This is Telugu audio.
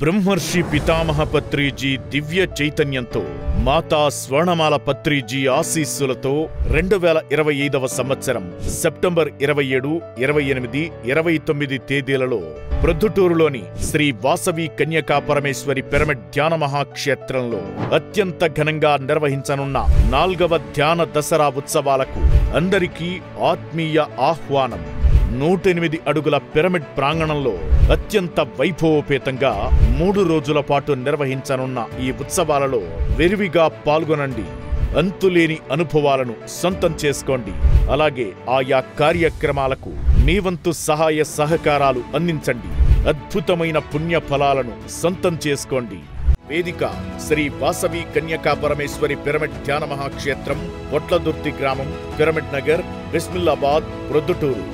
బ్రహ్మర్షి పితామహ పత్రిజీ దివ్య చైతన్యంతో మాతా స్వర్ణమాల పత్రిజీ ఆశీస్సులతో 2025వ సంవత్సరం సెప్టెంబర్ 27, 28, 29 తేదీలలో ప్రొద్దుటూరులోని శ్రీ వాసవి కన్యకా పరమేశ్వరి పిరమిడ్ ధ్యాన మహాక్షేత్రంలో అత్యంత ఘనంగా నిర్వహించనున్న 4వ ధ్యాన దసరా ఉత్సవాలకు అందరికీ ఆత్మీయ ఆహ్వానం. 108 అడుగుల పిరమిడ్ ప్రాంగణంలో అత్యంత వైభవోపేతంగా 3 రోజుల పాటు నిర్వహించనున్న ఈ ఉత్సవాలలో విరివిగా పాల్గొనండి. అంతులేని అనుభవాలను సొంతం చేసుకోండి. అలాగే ఆయా కార్యక్రమాలకు మీ వంతు సహాయ సహకారాలు అందించండి. అద్భుతమైన పుణ్య ఫలాలను సొంతం చేసుకోండి. వేదిక శ్రీ వాసవి కన్యకా పరమేశ్వరి పిరమిడ్ ధ్యాన మహాక్షేత్రం, పొట్లదుర్తి గ్రామం, పిరమిడ్ నగర్, బిస్మిల్లాబాద్, ప్రొద్దుటూరు.